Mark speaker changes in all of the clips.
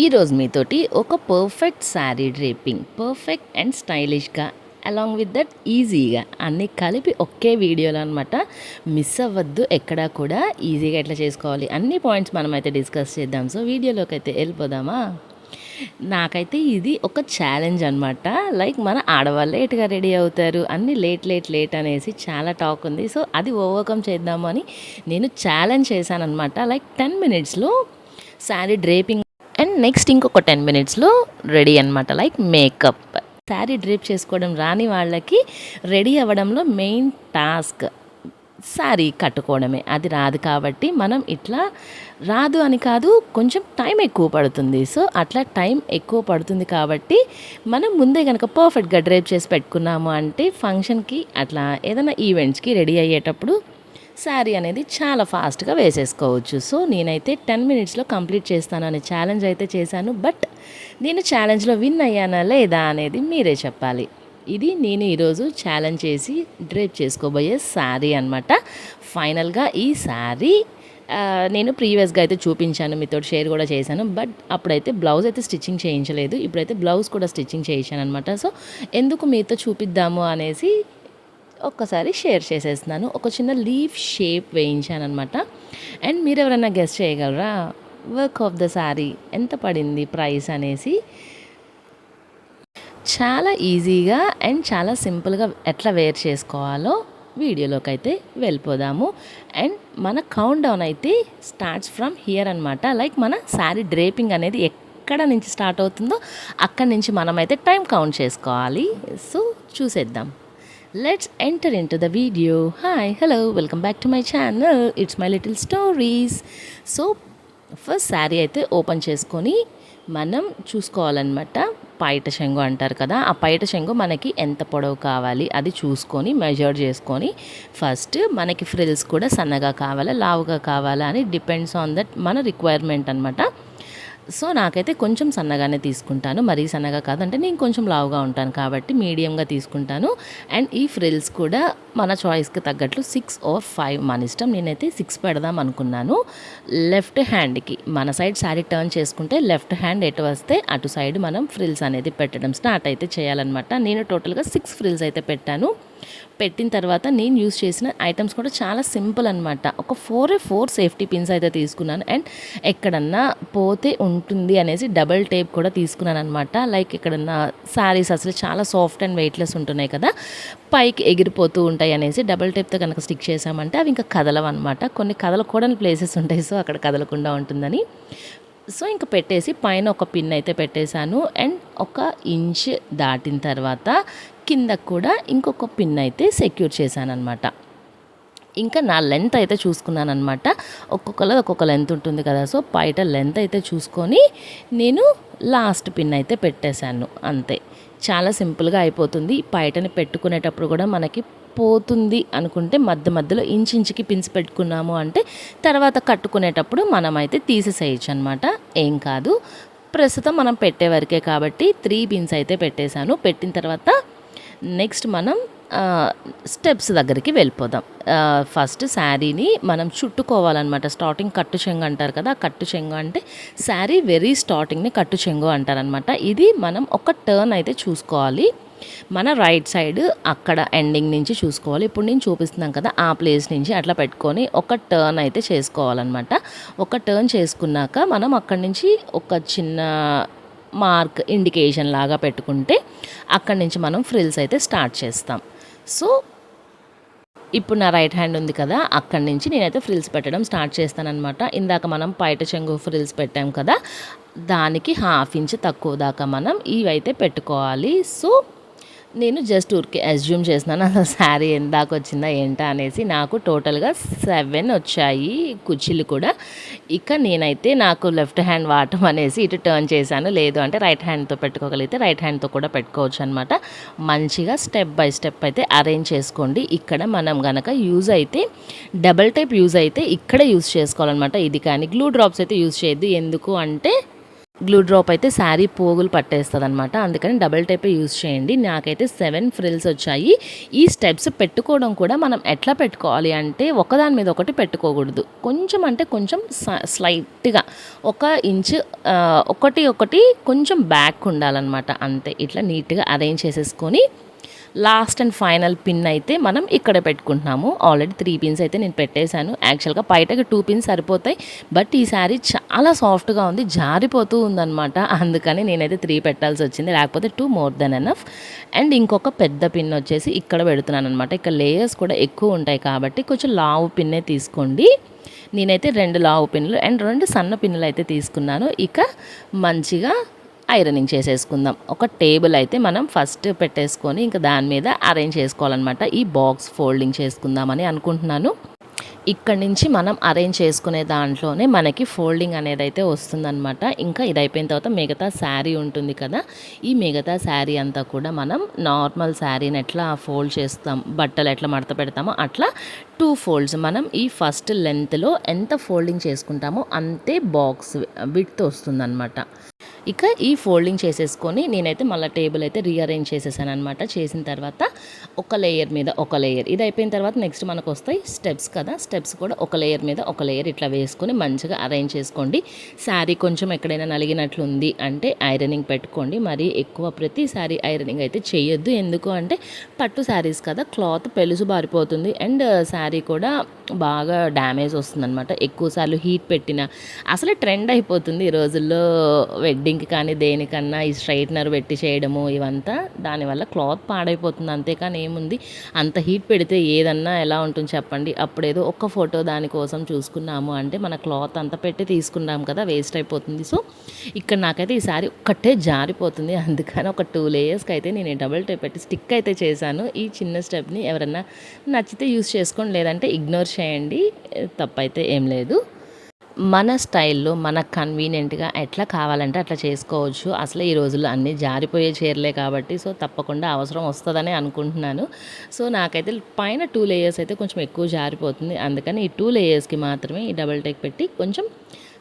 Speaker 1: ఈరోజు మీతోటి ఒక perfect sari draping perfect and స్టైలిష్గా అలాంగ్ విత్ దట్ ఈజీగా అన్నీ కలిపి ఒకే వీడియోలో అనమాట. మిస్ అవ్వద్దు ఎక్కడా కూడా. ఈజీగా ఎట్లా చేసుకోవాలి అన్ని పాయింట్స్ మనమైతే డిస్కస్ చేద్దాం. సో వీడియోలోకి అయితే వెళ్ళిపోదామా. నాకైతే ఇది ఒక ఛాలెంజ్ అనమాట. లైక్ మన ఆడవాళ్ళు లేట్గా రెడీ అవుతారు, అన్నీ లేట్ అనేసి చాలా టాక్ ఉంది. సో అది ఓవర్కమ్ చేద్దాము అని నేను ఛాలెంజ్ చేశానమాట. లైక్ 10 మినిట్స్లో శారీ డ్రేపింగ్ అండ్ నెక్స్ట్ ఇంకొక 10 మినిట్స్లో రెడీ అనమాట. Like makeup. శారీ డ్రేప్ చేసుకోవడం రాని వాళ్ళకి రెడీ అవ్వడంలో మెయిన్ టాస్క్ శారీ కట్టుకోవడమే. అది రాదు కాబట్టి మనం ఇట్లా రాదు అని కాదు, కొంచెం టైం ఎక్కువ పడుతుంది. సో అట్లా టైం ఎక్కువ పడుతుంది కాబట్టి మనం ముందే కనుక పర్ఫెక్ట్గా డ్రేప్ చేసి పెట్టుకున్నాము అంటే ఫంక్షన్కి అట్లా ఏదైనా ఈవెంట్స్కి రెడీ అయ్యేటప్పుడు శారీ అనేది చాలా ఫాస్ట్గా వేసేసుకోవచ్చు. సో నేనైతే 10 మినిట్స్లో కంప్లీట్ చేస్తాను అనే ఛాలెంజ్ అయితే చేశాను. బట్ నేను ఛాలెంజ్లో విన్ అయ్యానా లేదా అనేది మీరే చెప్పాలి. ఇది నేను ఈరోజు ఛాలెంజ్ చేసి డ్రేప్ చేసుకోబోయే శారీ అనమాట. ఫైనల్గా ఈ శారీ నేను ప్రీవియస్గా అయితే చూపించాను, మీతో షేర్ కూడా చేశాను. బట్ అప్పుడైతే బ్లౌజ్ అయితే స్టిచ్చింగ్ చేయించలేదు. ఇప్పుడైతే బ్లౌజ్ కూడా స్టిచ్చింగ్ చేయించాను అనమాట. సో ఎందుకు మీతో చూపిద్దాము అనేసి ఒక్కసారి షేర్ చేసేస్తున్నాను. ఒక చిన్న లీఫ్ షేప్ వేయించాను అనమాట. అండ్ మీరు ఎవరైనా గెస్ట్ చేయగలరా వర్క్ ఆఫ్ ద శారీ ఎంత పడింది ప్రైస్ అనేసి? చాలా ఈజీగా అండ్ చాలా సింపుల్గా ఎట్లా వేర్ చేసుకోవాలో వీడియోలోకి అయితే వెళ్ళిపోదాము. అండ్ మన కౌంట్ డౌన్ అయితే స్టార్ట్స్ ఫ్రమ్ హియర్ అనమాట. లైక్ మన శారీ డ్రేపింగ్ అనేది ఎక్కడ నుంచి స్టార్ట్ అవుతుందో అక్కడి నుంచి మనమైతే టైం కౌంట్ చేసుకోవాలి. సో చూసేద్దాం. Let's enter into the video. Hi, hello, welcome back to my channel. It's my little stories. So first sari అయితే ఓపెన్ చేసుకొని మనం చూసుకోవాలన్నమాట. పైట చెంగు అంటారు కదా, ఆ పైట చెంగు మనకి ఎంత పొడవు కావాలి అది చూసుకొని మెజర్ చేసుకొని ఫస్ట్ మనకి ఫ్రిల్స్ కూడా సన్నగా కావాలా లావుగా కావాలా అని డిపెండ్స్ ఆన్ దట్ మన రిక్వైర్మెంట్ అనమాట. సో నాకైతే కొంచెం సన్నగానే తీసుకుంటాను, మరీ సన్నగా కాదంటే నేను కొంచెం లావుగా ఉంటాను కాబట్టి మీడియంగా తీసుకుంటాను. అండ్ ఈ ఫ్రిల్స్ కూడా మన చాయిస్కి తగ్గట్లు 6 or 5 మన ఇష్టం. నేనైతే 6 పెడదాం అనుకున్నాను. లెఫ్ట్ హ్యాండ్కి మన సైడ్ శారీ టర్న్ చేసుకుంటే లెఫ్ట్ హ్యాండ్ ఎటు వస్తే అటు సైడ్ మనం ఫ్రిల్స్ అనేది పెట్టడం స్టార్ట్ అయితే చేయాలన్నమాట. నేను టోటల్గా 6 ఫ్రిల్స్ అయితే పెట్టాను. పెట్టిన తర్వాత నేను యూజ్ చేసిన ఐటమ్స్ కూడా చాలా సింపుల్ అనమాట. ఒక 4 సేఫ్టీ పిన్స్ అయితే తీసుకున్నాను. అండ్ ఎక్కడన్నా పోతే ఉంటుంది అనేసి డబల్ టేప్ కూడా తీసుకున్నాను అనమాట. లైక్ ఎక్కడన్నా శారీస్ అసలు చాలా సాఫ్ట్ అండ్ వెయిట్లెస్ ఉంటున్నాయి కదా, పైకి ఎగిరిపోతూ ఉంటాయి అనేసి డబల్ టేప్తో కనుక స్టిక్ చేసామంటే అవి ఇంకా కదలవన్నమాట. కొన్ని కదలకూడని ప్లేసెస్ ఉంటాయి, సో అక్కడ కదలకుండా ఉంటుందని. సో ఇంకా పెట్టేసి పైన ఒక పిన్ అయితే పెట్టేశాను. అండ్ 1 ఇంచ్ దాటిన తర్వాత కింద కూడా ఇంకొక పిన్ అయితే సెక్యూర్ చేశాను అనమాట. ఇంకా నా లెంత్ అయితే చూసుకున్నాను అనమాట. ఒక్కొక్కది ఒక్కొక్క లెంత్ ఉంటుంది కదా, సో బయట లెంత్ అయితే చూసుకొని నేను లాస్ట్ పిన్ అయితే పెట్టేశాను. అంతే, చాలా సింపుల్గా అయిపోతుంది. బయటని పెట్టుకునేటప్పుడు కూడా మనకి పోతుంది అనుకుంటే మధ్యలో ఇంచుకి పిన్స్ పెట్టుకున్నాము అంటే తర్వాత కట్టుకునేటప్పుడు మనమైతే తీసేసేయచ్చు అనమాట. ఏం కాదు, ప్రస్తుతం మనం పెట్టే వరకే కాబట్టి 3 పిన్స్ అయితే పెట్టేశాను. పెట్టిన తర్వాత నెక్స్ట్ మనం స్టెప్స్ దగ్గరికి వెళ్ళిపోదాం. ఫస్ట్ శారీని మనం చుట్టుకోవాలన్నమాట. స్టార్టింగ్ కట్టు చెంగు అంటారు కదా, కట్టు చెంగు అంటే శారీ వెరీ స్టార్టింగ్ని కట్టు చెంగు అంటారనమాట. ఇది మనం ఒక టర్న్ అయితే చూసుకోవాలి. మన రైట్ సైడ్ అక్కడ ఎండింగ్ నుంచి చూసుకోవాలి. ఇప్పుడు నేను చూపిస్తున్నాను కదా, ఆ ప్లేస్ నుంచి అట్లా పెట్టుకొని ఒక టర్న్ అయితే చేసుకోవాలన్నమాట. ఒక టర్న్ చేసుకున్నాక మనం అక్కడి నుంచి ఒక చిన్న మార్క్ ఇండికేషన్ లాగా పెట్టుకుంటే అక్కడి నుంచి మనం ఫ్రిల్స్ అయితే స్టార్ట్ చేస్తాం. సో ఇప్పుడు నా రైట్ హ్యాండ్ ఉంది కదా, అక్కడి నుంచి నేనైతే ఫ్రిల్స్ పెట్టడం స్టార్ట్ చేస్తానన్నమాట. ఇందాక మనం పైట చెంగు ఫ్రిల్స్ పెట్టాం కదా, దానికి 1/2 ఇంచ్ తక్కువ దాకా మనం ఇవైతే పెట్టుకోవాలి. సో నేను జస్ట్ ఊరికే అజ్యూమ్ చేస్తున్నాను అసలు శారీ ఎందాక వచ్చిందా ఏంటా అనేసి. నాకు టోటల్గా 7 వచ్చాయి కుర్చీలు కూడా. ఇక నేనైతే నాకు లెఫ్ట్ హ్యాండ్ వాడటం అనేసి ఇటు టర్న్ చేశాను. లేదు అంటే రైట్ హ్యాండ్తో పెట్టుకోగలిగితే రైట్ హ్యాండ్తో కూడా పెట్టుకోవచ్చు అనమాట. మంచిగా స్టెప్ బై స్టెప్ అయితే అరేంజ్ చేసుకోండి. ఇక్కడ మనం గనక యూజ్ అయితే డబల్ టైప్ యూజ్ అయితే ఇక్కడే యూజ్ చేసుకోవాలన్నమాట. ఇది కానీ గ్లూ డ్రాప్స్ అయితే యూజ్ చేయొద్దు. ఎందుకు అంటే గ్లూ డ్రాప్ అయితే శారీ పోగులు పట్టేస్తుంది అనమాట. అందుకని డబుల్ టైపే యూజ్ చేయండి. నాకైతే 7 ఫ్రిల్స్ వచ్చాయి. ఈ స్టెప్స్ పెట్టుకోవడం కూడా మనం ఎట్లా పెట్టుకోవాలి అంటే ఒకదాని మీద ఒకటి పెట్టుకోకూడదు. కొంచెం అంటే కొంచెం స్లైట్గా 1 ఇంచ్ ఒకటి ఒకటి కొంచెం బ్యాక్ ఉండాలన్నమాట. అంతే. ఇట్లా నీట్గా అరేంజ్ చేసేసుకొని లాస్ట్ అండ్ ఫైనల్ పిన్ అయితే మనం ఇక్కడ పెట్టుకుంటున్నాము. ఆల్రెడీ 3 పిన్స్ అయితే నేను పెట్టేశాను. యాక్చువల్గా బయటకి 2 పిన్స్ సరిపోతాయి. బట్ ఈ శారీ చాలా సాఫ్ట్గా ఉంది, జారిపోతూ ఉందన్నమాట. అందుకని నేనైతే 3 పెట్టాల్సి వచ్చింది, లేకపోతే 2 మోర్ దెన్ ఎనఫ్. అండ్ ఇంకొక పెద్ద పిన్ వచ్చేసి ఇక్కడ పెడుతున్నాను అనమాట. ఇక్కడ లేయర్స్ కూడా ఎక్కువ ఉంటాయి కాబట్టి కొంచెం లావు పిన్నే తీసుకోండి. నేనైతే 2 లావు పిన్నులు అండ్ 2 సన్న పిన్నులు అయితే తీసుకున్నాను. ఇక మంచిగా ఐరనింగ్ చేసేసుకుందాం. ఒక టేబుల్ అయితే మనం ఫస్ట్ పెట్టేసుకొని ఇంకా దాని మీద అరేంజ్ చేసుకోవాలన్నమాట. ఈ బాక్స్ ఫోల్డింగ్ చేసుకుందామని అనుకుంటున్నాను. ఇక్కడ నుంచి మనం అరేంజ్ చేసుకునే దాంట్లోనే మనకి ఫోల్డింగ్ అనేది అయితే వస్తుందన్నమాట. ఇంకా ఇది అయిపోయిన తర్వాత మిగతా శారీ ఉంటుంది కదా, ఈ మిగతా శారీ అంతా కూడా మనం నార్మల్ శారీని ఎట్లా ఫోల్డ్ చేస్తాం, బట్టలు ఎట్లా మడత పెడతామో అట్లా 2 ఫోల్డ్స్ మనం ఈ ఫస్ట్ లెంత్లో ఎంత ఫోల్డింగ్ చేసుకుంటామో అంతే బాక్స్ విడ్త్ వస్తుందన్నమాట. ఇక ఈ ఫోల్డింగ్ చేసేసుకొని నేనైతే మళ్ళీ టేబుల్ అయితే రీఅరేంజ్ చేసేసాను అనమాట. చేసిన తర్వాత ఒక లేయర్ మీద ఒక లేయర్, ఇది అయిపోయిన తర్వాత నెక్స్ట్ మనకు వస్తాయి స్టెప్స్ కదా, స్టెప్స్ కూడా ఒక లేయర్ మీద ఒక లేయర్ ఇట్లా వేసుకొని మంచిగా అరేంజ్ చేసుకోండి. శారీ కొంచెం ఎక్కడైనా నలిగినట్లుంది అంటే ఐరనింగ్ పెట్టుకోండి. మరి ఎక్కువ ప్రతిసారి ఐరనింగ్ అయితే చేయొద్దు. ఎందుకు అంటే పట్టు శారీస్ కదా, క్లాత్ పెలుసు బారిపోతుంది అండ్ శారీ కూడా బాగా డ్యామేజ్ వస్తుందన్నమాట. ఎక్కువసార్లు హీట్ పెట్టిన అసలు ట్రెండ్ అయిపోతుంది ఈ రోజుల్లో వెడ్డింగ్కి కానీ దేనికన్నా ఈ స్ట్రైట్నర్ పెట్టి చేయడము ఇవంతా. దానివల్ల క్లాత్ పాడైపోతుంది, అంతేకాని ఏముంది. అంత హీట్ పెడితే ఏదన్నా ఎలా ఉంటుంది చెప్పండి. అప్పుడేదో ఒక్క ఫోటో దానికోసం చూసుకున్నాము అంటే మన క్లాత్ అంతా పెట్టి తీసుకున్నాం కదా, వేస్ట్ అయిపోతుంది. సో ఇక్కడ నాకైతే ఈసారి ఒక్కటే జారిపోతుంది. అందుకని ఒక 2 లేయర్స్కి అయితే నేను డబుల్ టేప్ పెట్టి స్టిక్ అయితే చేశాను. ఈ చిన్న స్టెప్ని ఎవరన్నా నచ్చితే యూస్ చేసుకోండి, లేదంటే ఇగ్నోర్ చేయండి, తప్పైతే ఏం లేదు. మన స్టైల్లో మనకు కన్వీనియంట్గా ఎట్లా కావాలంటే అట్లా చేసుకోవచ్చు. అసలు ఈ రోజుల్లో అన్నీ జారిపోయే చీరలే కాబట్టి సో తప్పకుండా అవసరం వస్తుందని అనుకుంటున్నాను. సో నాకైతే పైన 2 లేయర్స్ అయితే కొంచెం ఎక్కువ జారిపోతుంది. అందుకని ఈ 2 లేయర్స్కి మాత్రమే ఈ డబుల్ టేక్ పెట్టి కొంచెం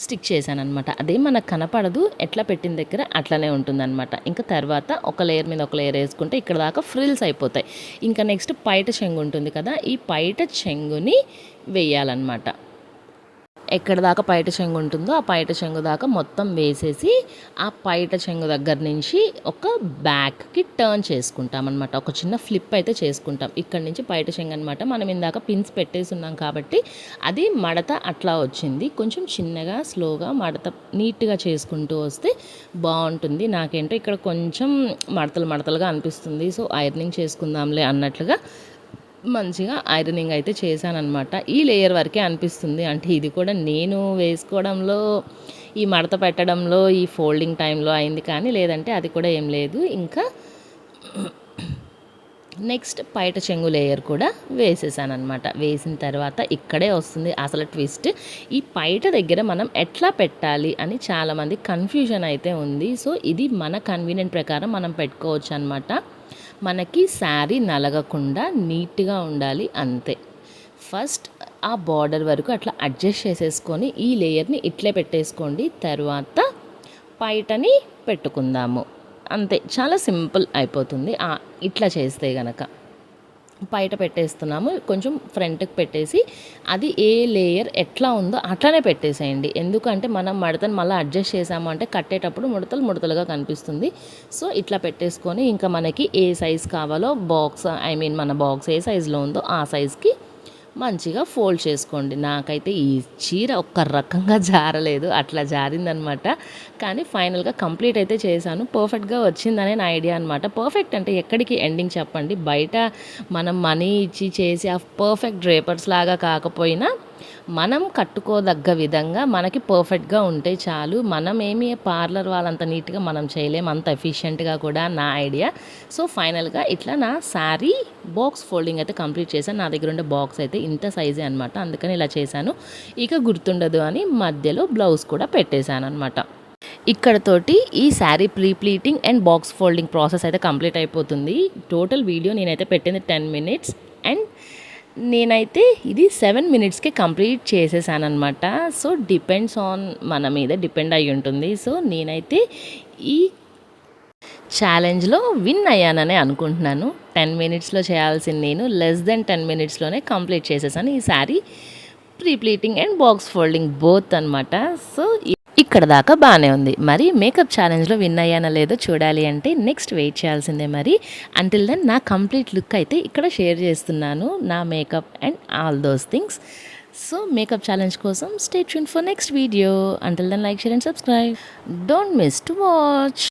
Speaker 1: స్టిక్ చేశాను అనమాట. అదే మనకు కనపడదు, ఎట్లా పెట్టిన దగ్గర అట్లనే ఉంటుందన్నమాట. ఇంకా తర్వాత ఒక లేయర్ మీద ఒక లేయర్ వేసుకుంటే ఇక్కడ దాకా ఫ్రిల్స్ అయిపోతాయి. ఇంకా నెక్స్ట్ పైట చెంగు ఉంటుంది కదా, ఈ పైట చెంగుని వేయాలన్నమాట. ఎక్కడ దాకా పైట చెంగు ఉంటుందో ఆ పైట చెంగు దాకా మొత్తం వేసేసి ఆ పైట చెంగు దగ్గర నుంచి ఒక బ్యాక్కి టర్న్ చేసుకుంటాం అనమాట. ఒక చిన్న ఫ్లిప్ అయితే చేసుకుంటాం. ఇక్కడ నుంచి పైట చెంగు అనమాట. మనం ఇందాక పిన్స్ పెట్టేసి ఉన్నాం కాబట్టి అది మడత అట్లా వచ్చింది. కొంచెం చిన్నగా స్లోగా మడత నీట్గా చేసుకుంటూ వస్తే బాగుంటుంది. నాకేంటో ఇక్కడ కొంచెం మడతలు మడతలుగా అనిపిస్తుంది. సో ఐరనింగ్ చేసుకుందాంలే అన్నట్లుగా మంచిగా ఐరనింగ్ అయితే చేశానన్నమాట. ఈ లేయర్ వరకే అనిపిస్తుంది. అంటే ఇది కూడా నేను వేసుకోవడంలో, ఈ మడత పెట్టడంలో, ఈ ఫోల్డింగ్ టైంలో అయింది, కానీ లేదంటే అది కూడా ఏం లేదు. ఇంకా నెక్స్ట్ పైట చెంగు లేయర్ కూడా వేసేసాను అనమాట. వేసిన తర్వాత ఇక్కడే వస్తుంది అసలు ట్విస్ట్. ఈ పైట దగ్గర మనం ఎట్లా పెట్టాలి అని చాలామంది కన్ఫ్యూజన్ అయితే ఉంది. సో ఇది మన కన్వీనియంట్ ప్రకారం మనం పెట్టుకోవచ్చు అనమాట. మనకి శారీ నలగకుండా నీట్గా ఉండాలి అంతే. ఫస్ట్ ఆ బార్డర్ వరకు అట్లా అడ్జస్ట్ చేసేసుకొని ఈ లేయర్ని ఇట్లే పెట్టేసుకోండి. తర్వాత పైటని పెట్టుకుందాము అంతే. చాలా సింపుల్ అయిపోతుంది ఇట్లా చేస్తే గనక. పైట పెట్టేస్తున్నాము, కొంచెం ఫ్రంట్కి పెట్టేసి అది ఏ లేయర్ ఎట్లా ఉందో అట్లానే పెట్టేసేయండి. ఎందుకంటే మనం మడతను మళ్ళీ అడ్జస్ట్ చేసాము అంటే కట్టేటప్పుడు ముడతలు ముడతలుగా కనిపిస్తుంది. సో ఇట్లా పెట్టేసుకొని ఇంకా మనకి ఏ సైజ్ కావాలో మన బాక్స్ ఏ సైజులో ఉందో ఆ సైజ్కి మంచిగా ఫోల్డ్ చేసుకోండి. నాకైతే ఈ చీర ఒక్క రకంగా జారలేదు, అట్లా జారిందనమాట. కానీ ఫైనల్గా కంప్లీట్ అయితే చేశాను. పర్ఫెక్ట్గా వచ్చిందనే నా ఐడియా అనమాట. పర్ఫెక్ట్ అంటే ఎక్కడికి ఎండింగ్ చెప్పండి. బయట మనం మనీ ఇచ్చి చేసి ఆ పర్ఫెక్ట్ డ్రేపర్స్ లాగా కాకపోయినా మనం కట్టుకోదగ్గ విధంగా మనకి పర్ఫెక్ట్గా ఉంటే చాలు. మనం ఏమి పార్లర్ వాళ్ళంత నీట్గా మనం చేయలేము, అంత ఎఫిషియెంట్గా కూడా నా ఐడియా. సో ఫైనల్గా ఇట్లా నా శారీ బాక్స్ ఫోల్డింగ్ అయితే కంప్లీట్ చేశాను. నా దగ్గర ఉండే బాక్స్ అయితే ఇంత సైజే అనమాట, అందుకని ఇలా చేశాను. ఇక గుర్తుండదు అని మధ్యలో బ్లౌజ్ కూడా పెట్టేశాను అనమాట. ఇక్కడతోటి ఈ sari pleating and box folding process అయితే కంప్లీట్ అయిపోతుంది. టోటల్ వీడియో నేనైతే పెట్టింది 10 minutes అండ్ నేనైతే ఇది 7 మినిట్స్‌కే కంప్లీట్ చేసేసాననమాట. సో, డిపెండ్స్ ఆన్ మన మీద డిపెండ్ అయ్యి ఉంటుంది. సో, నేనైతే ఈ ఛాలెంజ్‌లో విన్ అయ్యాననే అనుకుంటున్నాను. 10 మినిట్స్‌లో చేయాల్సింది నేను లెస్ దెన్ 10 మినిట్స్‌లోనే కంప్లీట్ చేసేసాను. ఈ sari pre pleating and box folding both అనమాట. సో, ఇక్కడ దాకా బాగానే ఉంది. మరి మేకప్ ఛాలెంజ్‌లో విన్ అయ్యానా లేదో చూడాలి అంటే నెక్స్ట్ వెయిట్ చేయాల్సిందే మరి. అంటిల్ దెన్ నా కంప్లీట్ లుక్ అయితే ఇక్కడ షేర్ చేస్తున్నాను. నా makeup and all those things. So, makeup challenge కోసం stay tune for next video. Until then like, share and subscribe. Don't miss to watch.